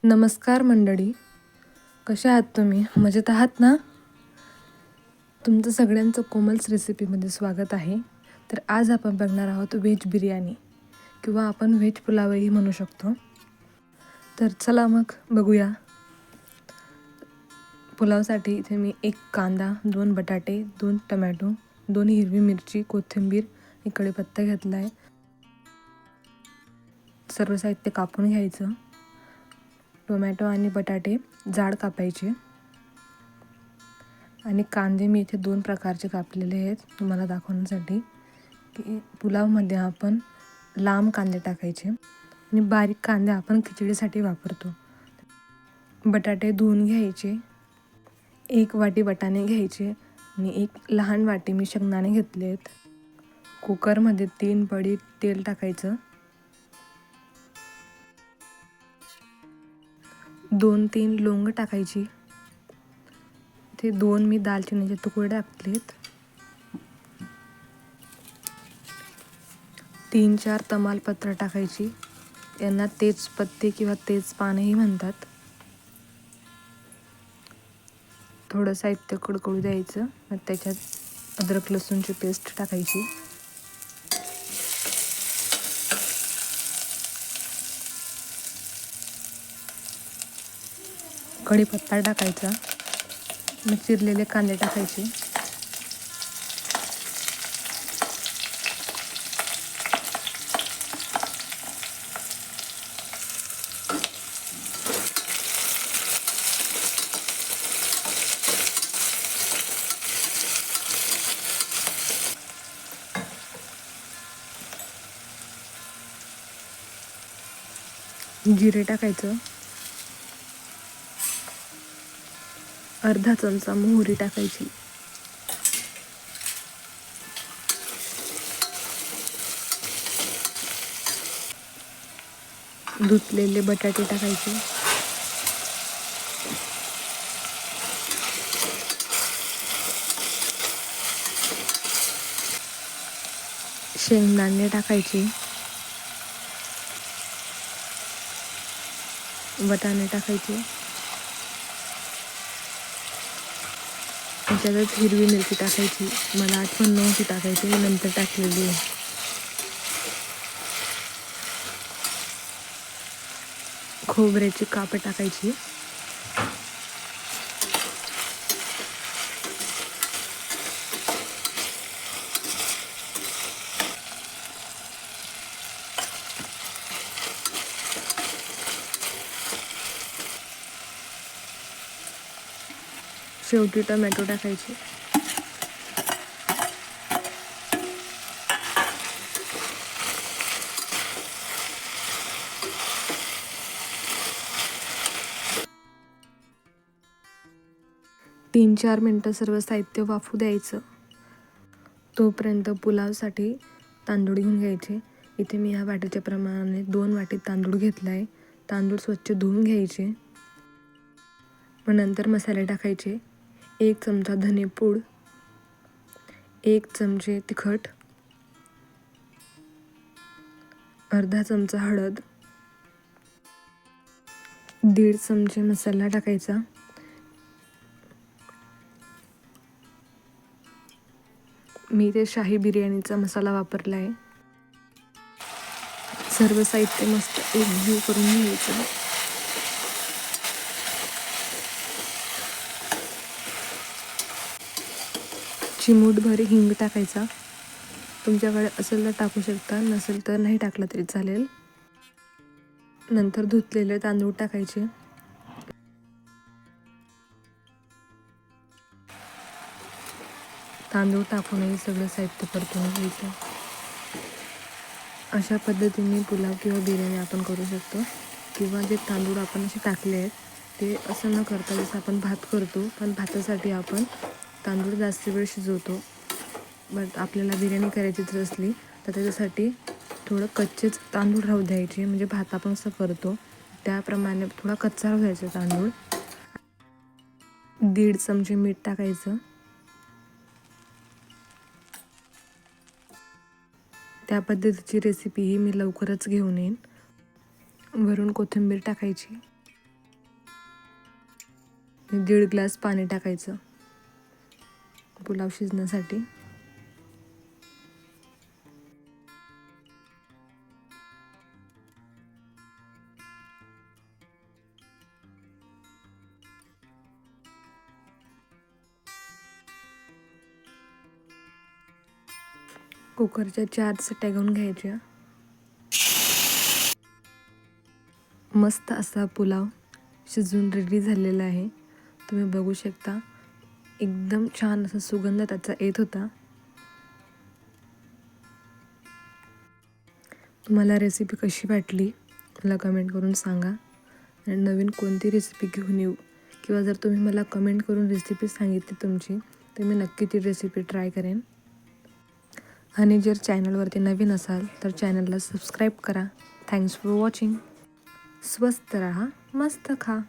नमस्कार मंडळी, कशा आहात तुम्ही? मजेत आहात ना? तुमचं सगळ्यांचं कोमल्स रेसिपीमध्ये स्वागत आहे. तर आज आपण बघणार आहोत व्हेज बिर्याणी किंवा आपण व्हेज पुलावही म्हणू शकतो. तर चला मग बघूया. पुलावसाठी इथे मी 1 कांदा, 2 बटाटे, 2 टमॅटो, 2 हिरवी मिरची, कोथिंबीर, एक कढीपत्ता घेतला आहे. सर्व साहित्य कापून घ्यायचं. टोमॅटो आणि बटाटे जाड कापायचे आणि कांदे मी इथे 2 प्रकारचे कापलेले आहेत तुम्हाला दाखवण्यासाठी की पुलावमध्ये आपण लांब कांदे टाकायचे आणि बारीक कांदे आपण खिचडीसाठी वापरतो. बटाटे धुवून घ्यायचे. 1 वाटी वाटाणे घ्यायचे आणि 1 लहान वाटी मी शेंगदाणे घेतले आहेत. कुकरमध्ये 3 पळी तेल टाकायचं. 2-3 लवंग टाकायची. ते 2 मी दालचिनीचे तुकडे टाकलेत. 3-4 तमालपत्र टाकायची. यांना तेजपत्ते किंवा तेजपानही म्हणतात. थोडं साहित्य कडकडू द्यायचं. मग त्याच्यात अद्रक लसूणची पेस्ट टाकायची. कढीपत्ता टाकायचा. मग चिरलेले कांदे टाकायचे. जिरे टाकायचं. अर्धा चमचा मोहरी टाकायची. धुतलेले बटाटे टाकायचे. शेंगदाणे टाकायचे. वाटाणे टाकायचे. त्याच्यातच हिरवी मिरची टाकायची. मला आठवण नव्हती टाकायची, मी नंतर टाकलेली आहे. खोबऱ्याची कापं टाकायची. शेवटी टोमॅटो टाकायचे. तीन 4 मिनटं सर्व साहित्य वाफू द्यायचं. तोपर्यंत पुलावसाठी तांदूळ घेऊन घ्यायचे. इथे मी ह्या वाटीच्या प्रमाणाने 2 वाटी तांदूळ घेतला आहे. तांदूळ स्वच्छ धुवून घ्यायचे. मग नंतर मसाले टाकायचे. 1 चमचा धनेपूड, 1 चमचे तिखट, अर्धा चमचा हळद, 1.5 चमचे मसाला टाकायचा. मी इथे शाही बिर्याणीचा मसाला वापरला आहे. सर्व साहित्य मस्त एकजीव करून घ्यायचं. चिमूटभर हिंग टाकायचा. तुमच्याकडे असेल तर टाकू शकता, नसेल तर नाही टाकलं तरी चालेल. नंतर धुतलेले तांदूळ टाकायचे. तांदूळ टाकूनही सगळं साहित्य परतून घ्यायचं. अशा पद्धतीने पुलाव किंवा बिर्याणी आपण करू शकतो. किंवा जे तांदूळ आपण असे टाकले आहेत ते असं न करता जसं आपण भात करतो, पण भातासाठी आपण तांदूळ जास्त वेळ शिजवतो. बट आपल्याला बिर्याणी करायची जर असली तर त्याच्यासाठी थोडं कच्चेच तांदूळ राहू द्यायचे. म्हणजे भात आपण असं करतो त्याप्रमाणे थोडा कच्चा राहू द्यायचा तांदूळ. 1.5 चमचे मीठ टाकायचं. त्या पद्धतीची रेसिपी ही मी लवकरच घेऊन येईन. वरून कोथिंबीर टाकायची. 1.5 ग्लास पाणी टाकायचं पुलाव शिजण्यासाठी. कुकरच्या 4 शिट्ट्या घेऊन घ्यायच्या. मस्त असा पुलाव शिजून रेडी झालेला आहे. तुम्ही बघू शकता एकदम छान असा सुगंध त्याचा येत होता. तुम्हाला रेसिपी कशी वाटली मला कमेंट करून सांगा. आणि नवीन कोणती रेसिपी घेऊन येऊ किंवा जर तुम्ही मला कमेंट करून रेसिपी सांगितली तुमची तर मी नक्की ती रेसिपी ट्राय करेन. आणि जर चॅनलवरती नवीन असाल तर चॅनलला सबस्क्राईब करा. Thanks for watching. स्वस्त रहा, मस्त खा.